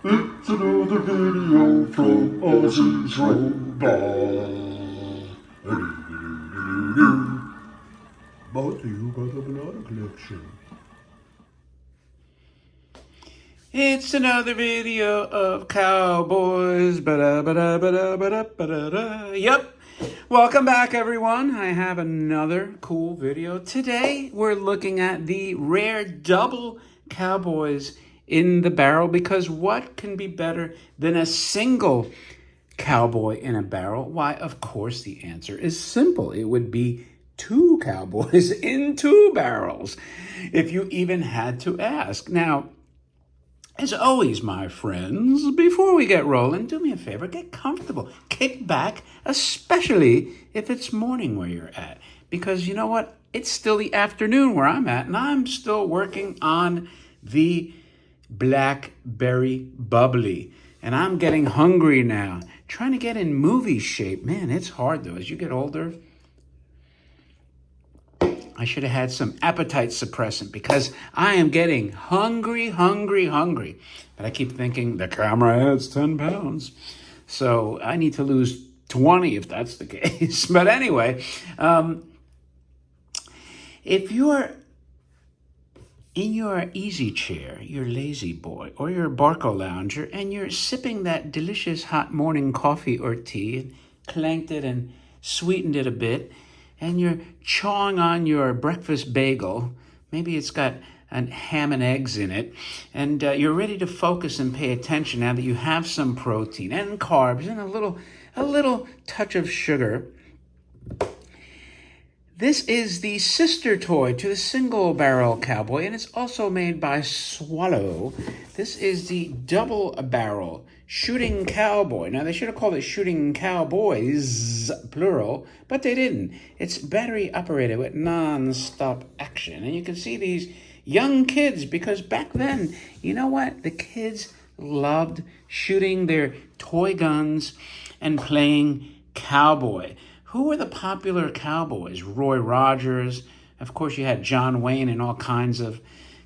It's another video from Ozzy's Robot. Brought to you by the Banana Collection. It's another video of Cowboys. Ba-da-ba-da-ba-da-ba-da-ba-da-da. Yep. Welcome back, everyone. I have another cool video. Today, we're looking at the rare double Cowboys in the barrel, because what can be better than a single cowboy in a barrel? Why, of course, the answer is simple. It would be two cowboys in two barrels, if you even had to ask. Now, as always, my friends, before we get rolling, do me a favor, get comfortable, kick back, especially if it's morning where you're at. Because you know what? It's still the afternoon where I'm at, and I'm still working on the Blackberry Bubbly. And I'm getting hungry now, trying to get in movie shape. Man, it's hard, though. As you get older, I should have had some appetite suppressant, because I am getting hungry. But I keep thinking the camera adds 10 pounds. So I need to lose 20 if that's the case. But anyway, if you're in your easy chair, your lazy boy, or your Barco lounger, and you're sipping that delicious hot morning coffee or tea, and clanked it and sweetened it a bit, and you're chawing on your breakfast bagel, maybe it's got ham and eggs in it, and you're ready to focus and pay attention now that you have some protein and carbs and a little touch of sugar. This is the sister toy to the single barrel cowboy, and it's also made by Swallow. This is the double barrel shooting cowboy. Now, they should have called it shooting cowboys, plural, but they didn't. It's battery operated with non-stop action. And you can see these young kids, because back then, you know what? The kids loved shooting their toy guns and playing cowboy. Who were the popular cowboys? Roy Rogers. Of course, you had John Wayne in all kinds of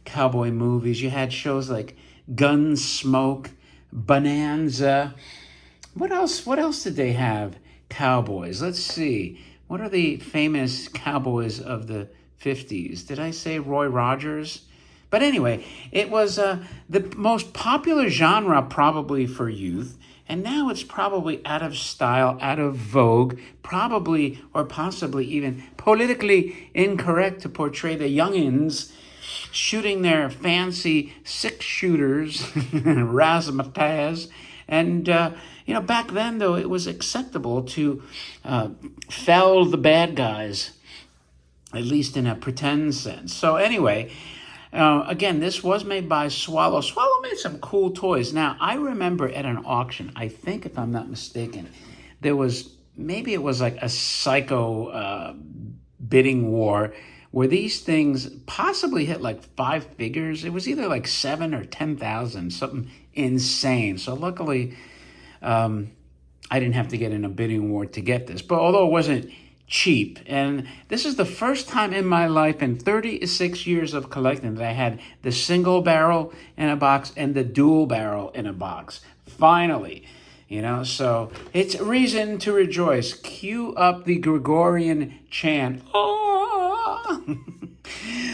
cowboy movies. You had shows like Gunsmoke, Bonanza. What else did they have? Cowboys. Let's see. What are the famous cowboys of the 50s? Did I say Roy Rogers? But anyway, it was the most popular genre probably for youth. And now it's probably out of style, out of vogue, probably or possibly even politically incorrect to portray the youngins shooting their fancy six-shooters, razzmatazz. And, back then, though, it was acceptable to fell the bad guys, at least in a pretend sense. So anyway, again, this was made by Swallow. Swallow made some cool toys. Now, I remember at an auction, I think if I'm not mistaken, there was, maybe it was like a psycho bidding war where these things possibly hit like five figures. It was either like 7 or 10,000, something insane. So luckily, I didn't have to get in a bidding war to get this. But although it wasn't cheap, and this is the first time in my life in 36 years of collecting that I had the single barrel in a box and the dual barrel in a box. Finally, so it's reason to rejoice. Cue up the Gregorian chant. Oh!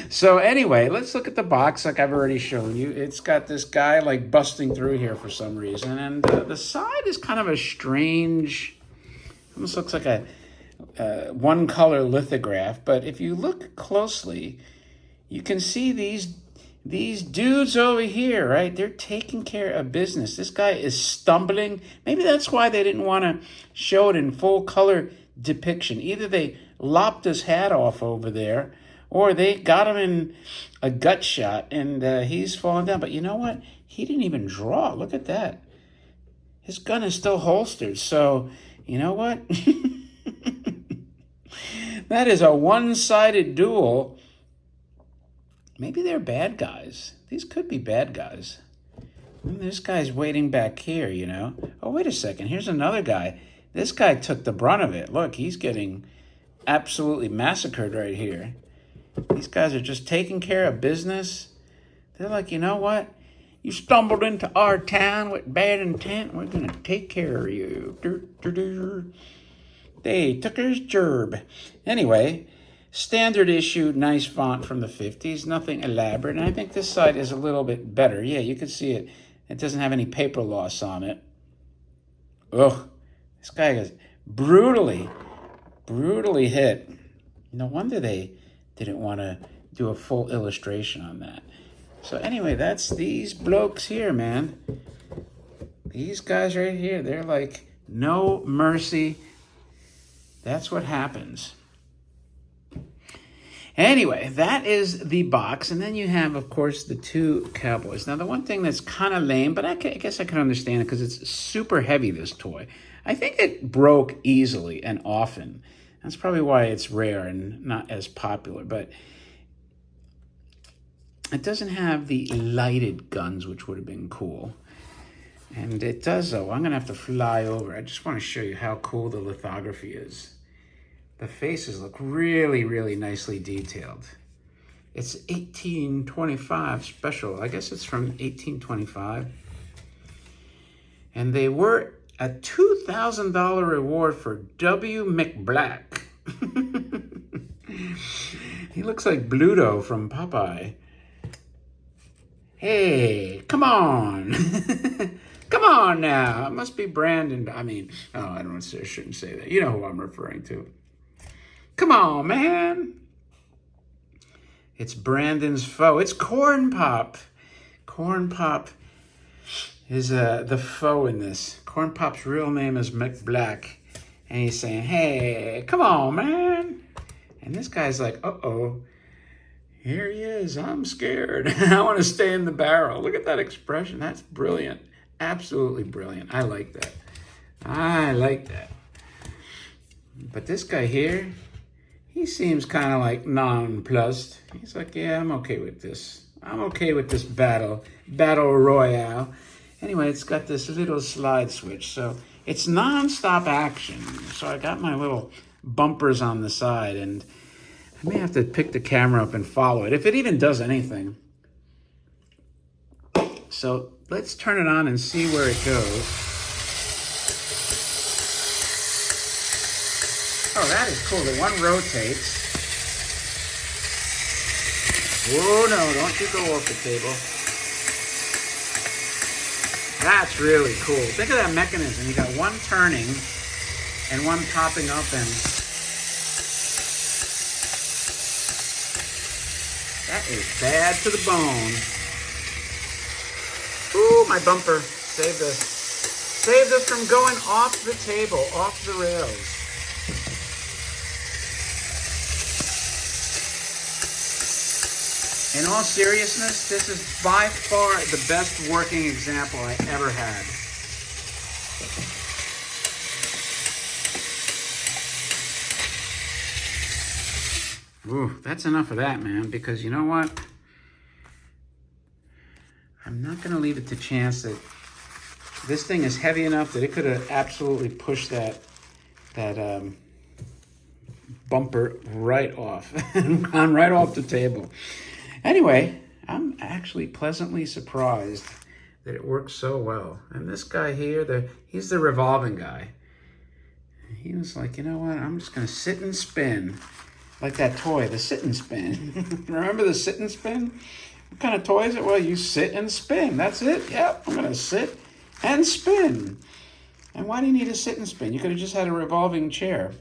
So anyway, let's look at the box like I've already shown you. It's got this guy like busting through here for some reason, and the side is kind of a strange, almost looks like a one color lithograph, but if you look closely, you can see these dudes over here, right? They're taking care of business. This guy is stumbling. Maybe that's why they didn't want to show it in full color depiction. Either they lopped his hat off over there, or they got him in a gut shot and he's falling down. But you know what? He didn't even draw. Look at that. His gun is still holstered. So, you know what? That is a one-sided duel. Maybe they're bad guys. These could be bad guys. This guy's waiting back here, Oh, wait a second. Here's another guy. This guy took the brunt of it. Look, he's getting absolutely massacred right here. These guys are just taking care of business. They're like, you know what? You stumbled into our town with bad intent. We're going to take care of you. They took his gerb. Anyway, standard issue, nice font from the 50s. Nothing elaborate. And I think this side is a little bit better. Yeah, you can see it. It doesn't have any paper loss on it. Ugh. This guy is brutally hit. No wonder they didn't want to do a full illustration on that. So anyway, that's these blokes here, man. These guys right here, they're like, no mercy. That's what happens. Anyway, that is the box. And then you have, of course, the two Cowboys. Now, the one thing that's kind of lame, but I guess I can understand it because it's super heavy, this toy. I think it broke easily and often. That's probably why it's rare and not as popular. But it doesn't have the lighted guns, which would have been cool. And it does, though. I'm going to have to fly over. I just want to show you how cool the lithography is. The faces look really, really nicely detailed. It's 1825 special. I guess it's from 1825. And they were a $2,000 reward for W. McBlack. He looks like Bluto from Popeye. Hey, come on. Come on now. It must be Brandon. I mean, oh, I shouldn't say that. You know who I'm referring to. Come on, man. It's Brandon's foe. It's Corn Pop. Corn Pop is the foe in this. Corn Pop's real name is McBlack. And he's saying, hey, come on, man. And this guy's like, uh-oh. Here he is. I'm scared. I want to stay in the barrel. Look at that expression. That's brilliant. Absolutely brilliant. I like that. I like that. But this guy here, he seems kind of like nonplussed. He's like, yeah, I'm okay with this. I'm okay with this battle royale. Anyway, it's got this little slide switch. So it's non-stop action. So I got my little bumpers on the side, and I may have to pick the camera up and follow it, if it even does anything. So let's turn it on and see where it goes. Oh, that is cool. The one rotates. Oh, no, don't you go off the table. That's really cool. Think of that mechanism. You got one turning and one popping up, and that is bad to the bone. Ooh, my bumper. Save this. Save this from going off the table, off the rails. In all seriousness, this is by far the best working example I ever had. Ooh, that's enough of that, man, because you know what? I'm not going to leave it to chance that this thing is heavy enough that it could have absolutely pushed that bumper right off and gone right off the table. Anyway, I'm actually pleasantly surprised that it works so well. And this guy here, he's the revolving guy. He was like, you know what? I'm just going to sit and spin. Like that toy, the sit and spin. Remember the sit and spin? What kind of toy is it? Well, you sit and spin. That's it. Yep, I'm going to sit and spin. And why do you need a sit and spin? You could have just had a revolving chair.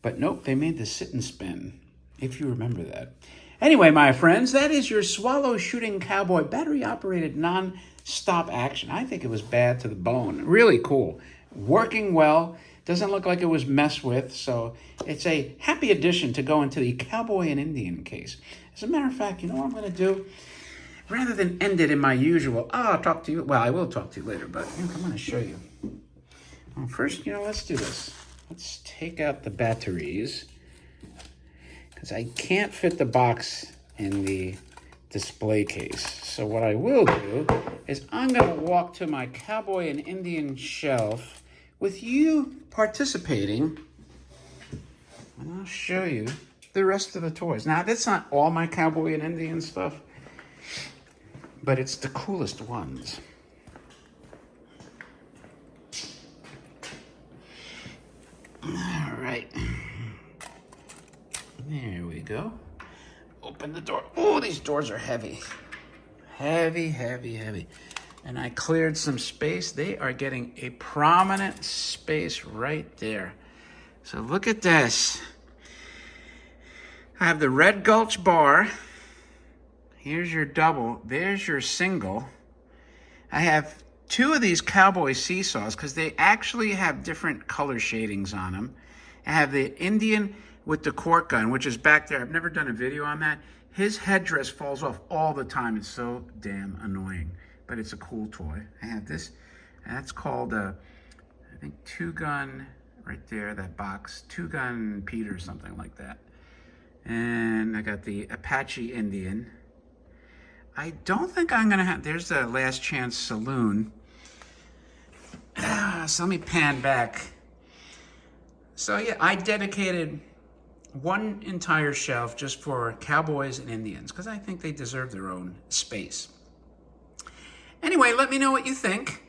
But nope, they made the sit and spin, if you remember that. Anyway, my friends, that is your Swallow Shooting Cowboy battery-operated non-stop action. I think it was bad to the bone. Really cool. Working well. Doesn't look like it was messed with, so it's a happy addition to go into the Cowboy and Indian case. As a matter of fact, you know what I'm going to do? Rather than end it in my usual, I'll talk to you. Well, I will talk to you later, but I'm going to show you. Well, first, let's do this. Let's take out the batteries, because I can't fit the box in the display case. So what I will do is I'm going to walk to my Cowboy and Indian shelf with you participating, and I'll show you the rest of the toys. Now, that's not all my Cowboy and Indian stuff, but it's the coolest ones. All right. There we go. Open the door. Oh, these doors are heavy. Heavy, heavy, heavy. And I cleared some space. They are getting a prominent space right there. So look at this. I have the Red Gulch bar. Here's your double. There's your single. I have two of these Cowboy seesaws because they actually have different color shadings on them. I have the Indian with the cork gun, which is back there. I've never done a video on that. His headdress falls off all the time. It's so damn annoying, but it's a cool toy. I have this, and that's called, I think, Two Gun, right there, that box. Two Gun Pete or something like that. And I got the Apache Indian. I don't think I'm gonna have, there's the Last Chance Saloon. So let me pan back. So yeah, I dedicated one entire shelf just for Cowboys and Indians because I think they deserve their own space. Anyway, let me know what you think.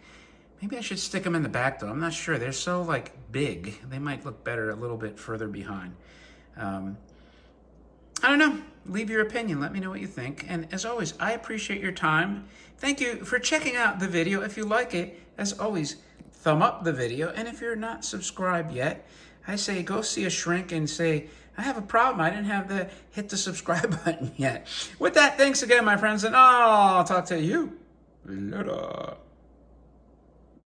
Maybe I should stick them in the back though. I'm not sure. They're so like big. They might look better a little bit further behind. I don't know. Leave your opinion. Let me know what you think. And as always, I appreciate your time. Thank you for checking out the video. If you like it, as always, thumb up the video. And if you're not subscribed yet, I say go see a shrink and say, I have a problem. I didn't have the hit the subscribe button yet. With that, thanks again, my friends, and I'll talk to you later.